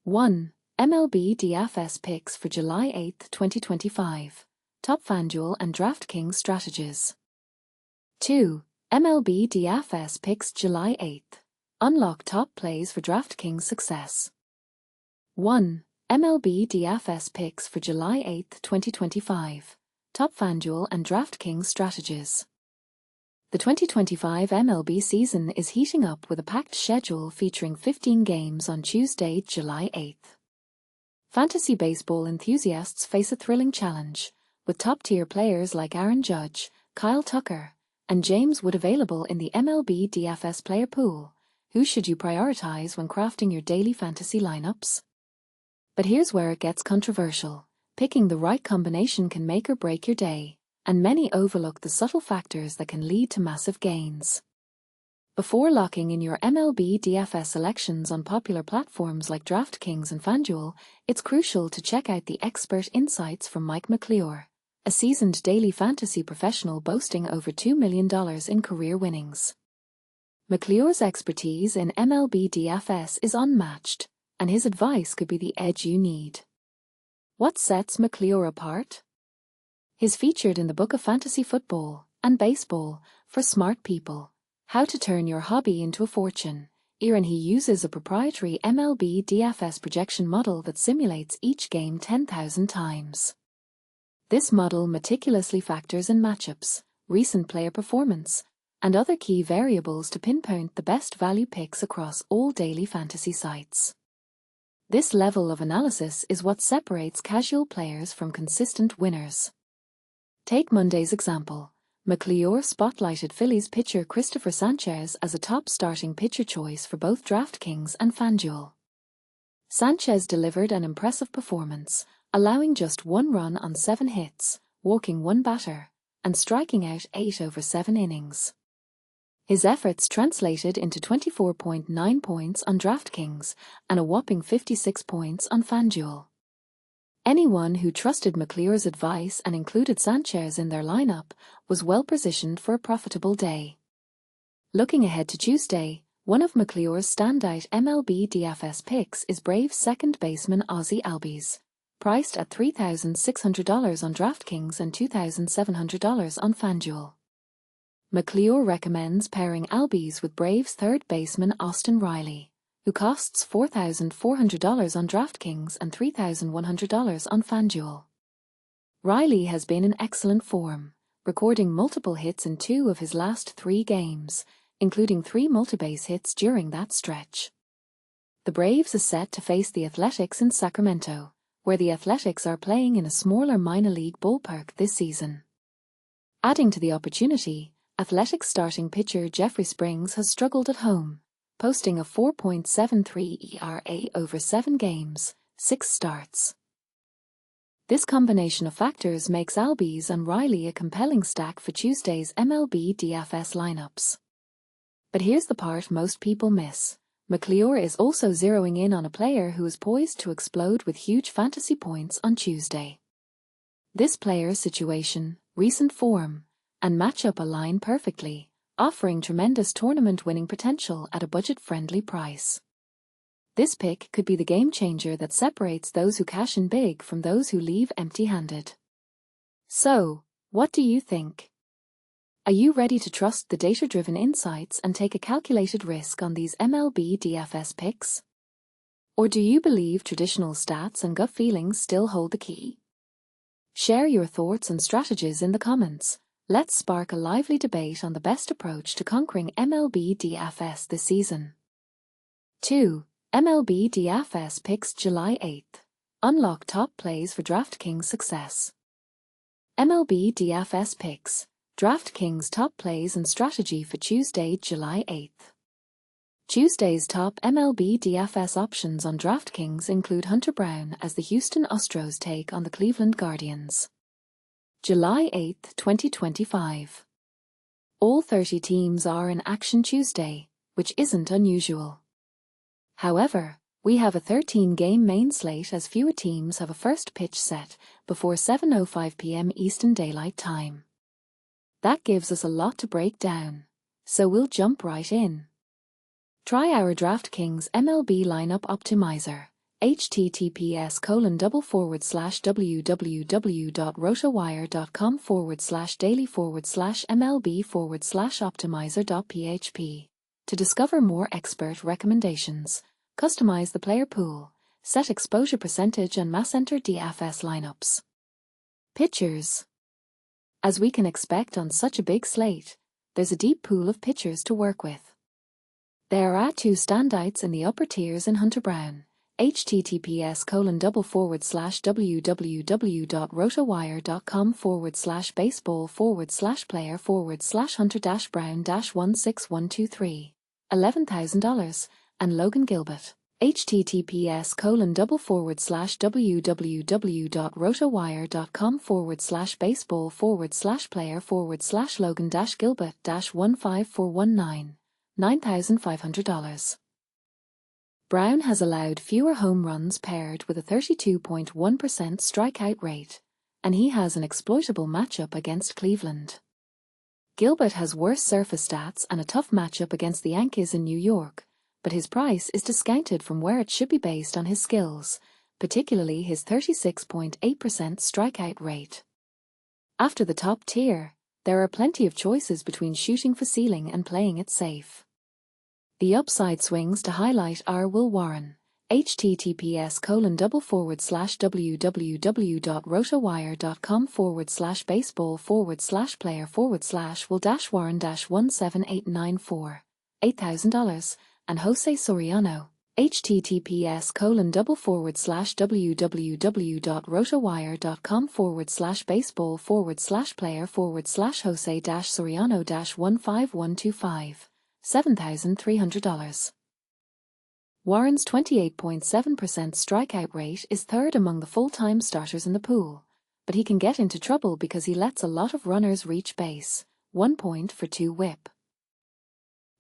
1. MLB DFS picks for July 8, 2025. Top FanDuel and DraftKings strategies. 2. MLB DFS picks July 8. Unlock top plays for DraftKings success. 1. MLB DFS picks for July 8, 2025. Top FanDuel and DraftKings strategies. The 2025 MLB season is heating up with a packed schedule featuring 15 games on Tuesday, July 8th. Fantasy baseball enthusiasts face a thrilling challenge, with top-tier players like Aaron Judge, Kyle Tucker, and James Wood available in the MLB DFS player pool. Who should you prioritize when crafting your daily fantasy lineups? But here's where it gets controversial. Picking the right combination can make or break your day, and many overlook the subtle factors that can lead to massive gains. Before locking in your MLB DFS selections on popular platforms like DraftKings and FanDuel, it's crucial to check out the expert insights from Mike McClure, a seasoned daily fantasy professional boasting over $2 million in career winnings. McClure's expertise in MLB DFS is unmatched, and his advice could be the edge you need. What sets McClure apart? He's featured in the Book of Fantasy Football and Baseball for Smart People, How to Turn Your Hobby into a Fortune, and he uses a proprietary MLB DFS projection model that simulates each game 10,000 times. This model meticulously factors in matchups, recent player performance, and other key variables to pinpoint the best value picks across all daily fantasy sites. This level of analysis is what separates casual players from consistent winners. Take Monday's example. McClure spotlighted Phillies pitcher Christopher Sanchez as a top starting pitcher choice for both DraftKings and FanDuel. Sanchez delivered an impressive performance, allowing just 1 run on 7 hits, walking 1 batter, and striking out 8 over 7 innings. His efforts translated into 24.9 points on DraftKings and a whopping 56 points on FanDuel. Anyone who trusted McClure's advice and included Sanchez in their lineup was well-positioned for a profitable day. Looking ahead to Tuesday, one of McClure's standout MLB DFS picks is Braves second baseman Ozzie Albies, priced at $3,600 on DraftKings and $2,700 on FanDuel. McClure recommends pairing Albies with Braves third baseman Austin Riley, who costs $4,400 on DraftKings and $3,100 on FanDuel. Riley has been in excellent form, recording multiple hits in 2 of his last 3 games, including 3 multi-base hits during that stretch. The Braves are set to face the Athletics in Sacramento, where the Athletics are playing in a smaller minor league ballpark this season. Adding to the opportunity, Athletics starting pitcher Jeffrey Springs has struggled at home, posting a 4.73 ERA over 7 games, 6 starts. This combination of factors makes Albies and Riley a compelling stack for Tuesday's MLB DFS lineups. But here's the part most people miss. McClure is also zeroing in on a player who is poised to explode with huge fantasy points on Tuesday. This player's situation, recent form, and matchup align perfectly, offering tremendous tournament-winning potential at a budget-friendly price. This pick could be the game-changer that separates those who cash in big from those who leave empty-handed. So, what do you think? Are you ready to trust the data-driven insights and take a calculated risk on these MLB DFS picks? Or do you believe traditional stats and gut feelings still hold the key? Share your thoughts and strategies in the comments. Let's spark a lively debate on the best approach to conquering MLB DFS this season. 2. MLB DFS picks July 8th. Unlock top plays for DraftKings success. MLB DFS picks, DraftKings top plays and strategy for Tuesday, July 8th. Tuesday's top MLB DFS options on DraftKings include Hunter Brown as the Houston Astros take on the Cleveland Guardians. July 8, 2025. All 30 teams are in action Tuesday, which isn't unusual. However, we have a 13-game main slate as fewer teams have a first pitch set before 7:05 p.m. Eastern Daylight Time. That gives us a lot to break down, so we'll jump right in. Try our DraftKings MLB Lineup Optimizer, https://www.rotowire.com/daily/MLB/optimizer.php. To discover more expert recommendations, customize the player pool, set exposure percentage and mass enter DFS lineups. Pitchers. As we can expect on such a big slate, there's a deep pool of pitchers to work with. There are two standouts in the upper tiers in Hunter Brown. https://www.rotowire.com/baseball/player/hunter-brown-16123 $11,000, and Logan Gilbert. https://www.rotowire.com/baseball/player/Logan-Gilbert-15419 $9,500. Brown has allowed fewer home runs paired with a 32.1% strikeout rate, and he has an exploitable matchup against Cleveland. Gilbert has worse surface stats and a tough matchup against the Yankees in New York, but his price is discounted from where it should be based on his skills, particularly his 36.8% strikeout rate. After the top tier, there are plenty of choices between shooting for ceiling and playing it safe. The upside swings to highlight are Will Warren. https://www.rotowire.com/baseball/player/Will-Warren-17894 $8,000, and Jose Soriano. https://www.rotowire.com/baseball/player/Jose-Soriano-15125 $7,300. Warren's 28.7% strikeout rate is third among the full-time starters in the pool, but he can get into trouble because he lets a lot of runners reach base, 1 point for 2 whip.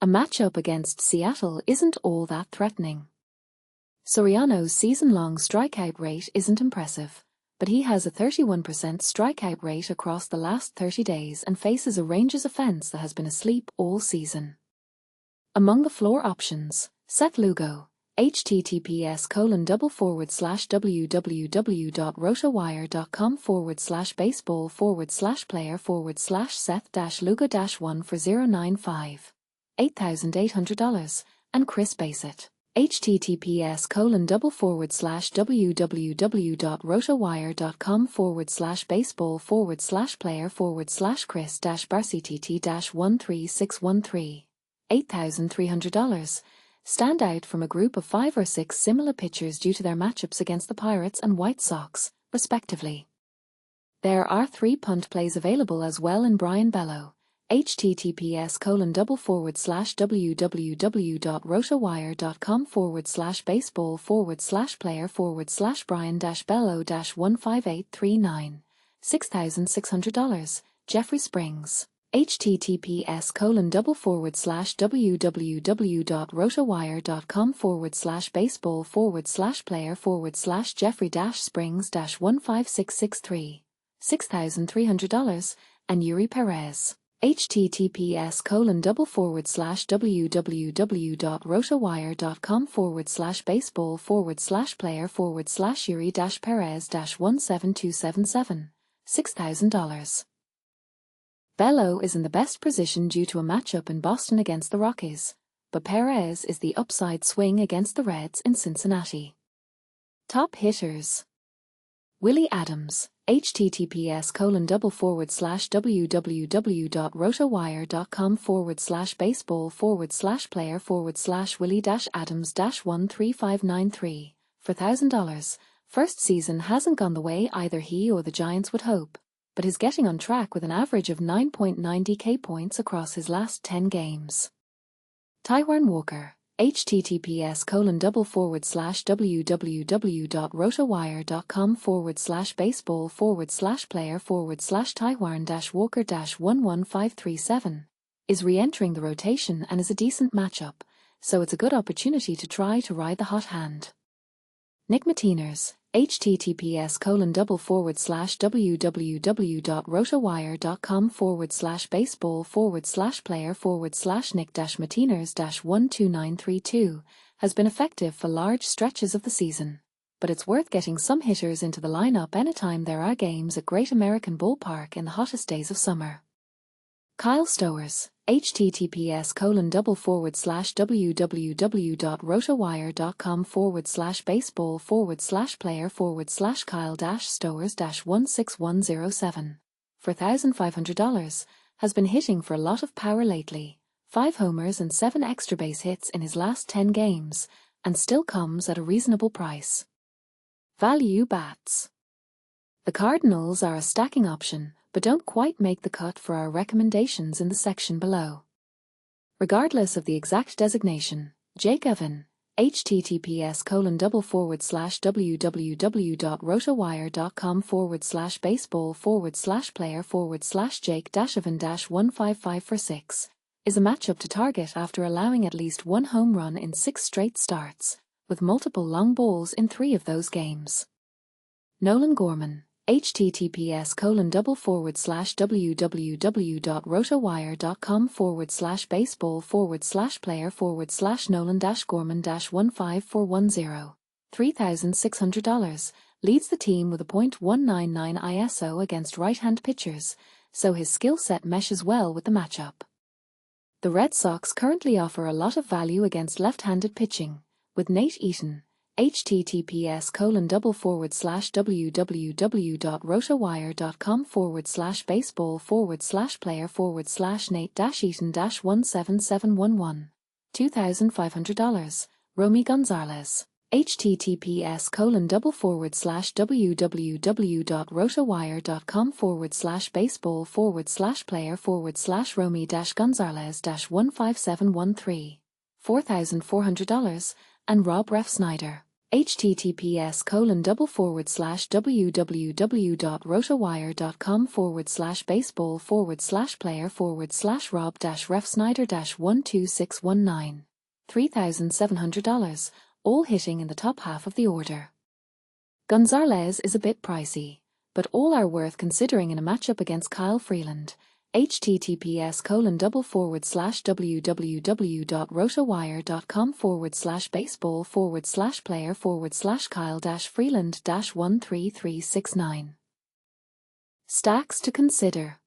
A matchup against Seattle isn't all that threatening. Soriano's season-long strikeout rate isn't impressive, but he has a 31% strikeout rate across the last 30 days and faces a Rangers offense that has been asleep all season. Among the floor options, Seth Lugo. https://www.rotowire.com/baseball/player/Seth-Lugo-1 for $0.95 $8,800, and Chris Bassett. https://www.rotowire.com/baseball/player/Chris-Barcett-13613 $8,300, stand out from a group of 5 or 6 similar pitchers due to their matchups against the Pirates and White Sox, respectively. There are 3 punt plays available as well in Brian Bello. https://www.rotowire.com/baseball/player/Brian-Bello-15839 $6,600, Jeffrey Springs. https://www.rotowire.com/baseball/player/Jeffrey-Springs-15663 $6,300, and Yuri Perez. https://www.rotowire.com/baseball/player/Yuri-Perez-17277 $6,000. Bello is in the best position due to a matchup in Boston against the Rockies, but Perez is the upside swing against the Reds in Cincinnati. Top hitters. Willie Adams. https://www.rotowire.com/baseball/player/Willie-Adams-13593 for $1,000. First season hasn't gone the way either he or the Giants would hope, but is getting on track with an average of 9.9 DK points across his last 10 games. Taijuan Walker. https://www.rotowire.com/baseball/player/Taijuan-Walker-11537 is re-entering the rotation and is a decent matchup, so it's a good opportunity to try to ride the hot hand. Nick Matiners. https://www.rotowire.com/baseball/player/Nick-Matiners-12932 has been effective for large stretches of the season. but it's worth getting some hitters into the lineup anytime there are games at Great American Ballpark in the hottest days of summer. Kyle Stowers, https://www.rotowire.com/baseball/player/Kyle-Stowers-16107 for $1,500, has been hitting for a lot of power lately, 5 homers and 7 extra base hits in his last 10 games, and still comes at a reasonable price. Value bats. The Cardinals are a stacking option, but don't quite make the cut for our recommendations in the section below. Regardless of the exact designation, Jake Evan, https://www.rotowire.com/baseball/player/Jake-Evan-155 for 6, is a matchup to target after allowing at least 1 home run in 6 straight starts, with multiple long balls in 3 of those games. Nolan Gorman, https://www.rotowire.com/baseball/player/Nolan-Gorman-15410, $3,600, leads the team with a .199 ISO against right-hand pitchers, so his skill set meshes well with the matchup. The Red Sox currently offer a lot of value against left-handed pitching, with Nate Eaton, https://www.rotowire.com/baseball/player/Nate-Eaton-17711, $2,500, Romy Gonzalez, https://www.rotowire.com/baseball/player/Romy-Gonzalez-15713, $4,400, and Rob Refsnyder, https://www.rotowire.com/baseball/player/Rob-Refsnyder-12619, $3,700, all hitting in the top half of the order. Gonzalez is a bit pricey, but all are worth considering in a matchup against Kyle Freeland, https://www.rotowire.com/baseball/player/Kyle-Freeland-13369. Stacks to consider.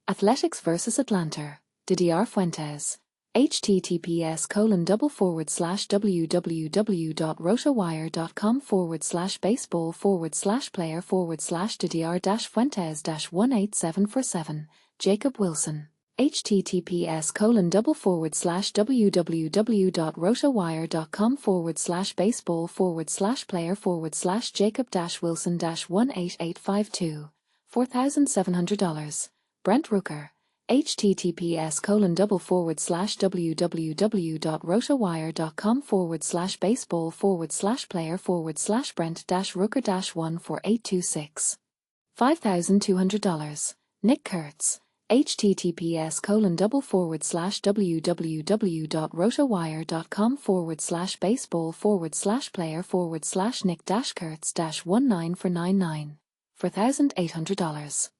Athletics vs. Atlanta, Didier Fuentes, https://www.rotowire.com/baseball/player/Didier-Fuentes-187 for 7, Jacob Wilson, https://www.rotowire.com/baseball/player/Jacob-Wilson-18852, $4,700, Brent Rooker, https://www.rotowire.com/baseball/player/Brent-Rooker-1 $5,200, Nick Kurtz, https://www.rotowire.com/baseball/player/Nick-Kurtz-19 for 99, $4,800.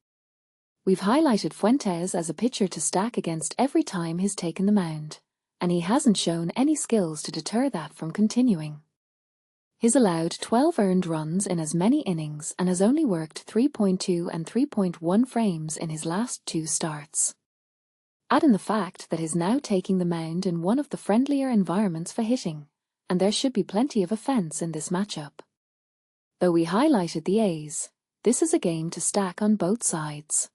We've highlighted Fuentes as a pitcher to stack against every time he's taken the mound, and he hasn't shown any skills to deter that from continuing. He's allowed 12 earned runs in as many innings and has only worked 3.2 and 3.1 frames in his last 2 starts. Add in the fact that he's now taking the mound in one of the friendlier environments for hitting, and there should be plenty of offense in this matchup. Though we highlighted the A's, this is a game to stack on both sides.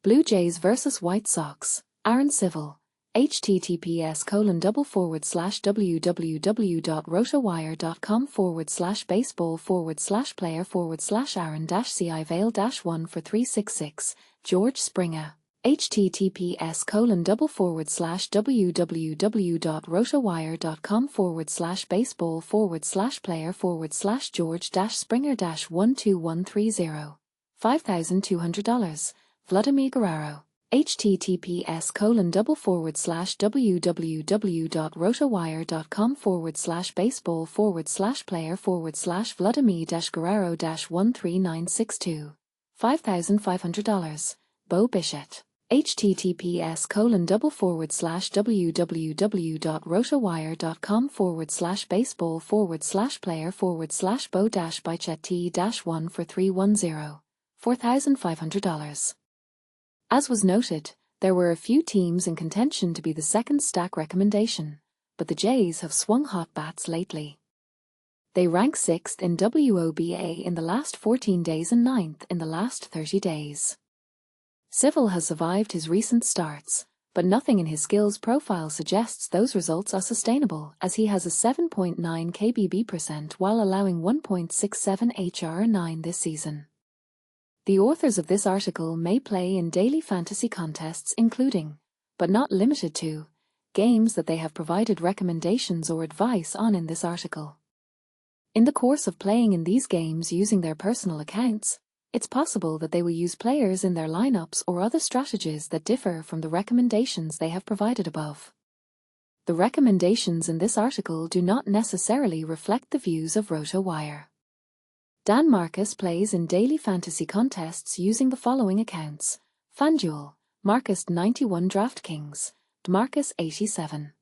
Blue Jays vs. White Sox, Aaron Civil, https://www.rotowire.com/baseball/player/Aaron-Civale-1 for 366, George Springer, https://www.rotowire.com/baseball/player/George-Springer-12130, $5,200, Vladimir Guerrero, https://www.rotowire.com/baseball/player/Vladimir-Guerrero-13962, $5,500, Bo Bichette, https://www.rotowire.com/baseball/player/bo-by chet-1 for 310, $4,500. As was noted, there were a few teams in contention to be the second stack recommendation, but the Jays have swung hot bats lately. They rank 6th in WOBA in the last 14 days and 9th in the last 30 days. Civil has survived his recent starts, but nothing in his skills profile suggests those results are sustainable, as he has a 7.9 KBB% while allowing 1.67 HR9 this season. The authors of this article may play in daily fantasy contests including, but not limited to, games that they have provided recommendations or advice on in this article. In the course of playing in these games using their personal accounts, it's possible that they will use players in their lineups or other strategies that differ from the recommendations they have provided above. The recommendations in this article do not necessarily reflect the views of RotoWire. Dan Marcus plays in daily fantasy contests using the following accounts: FanDuel, Marcus 91 DraftKings, DMarcus 87.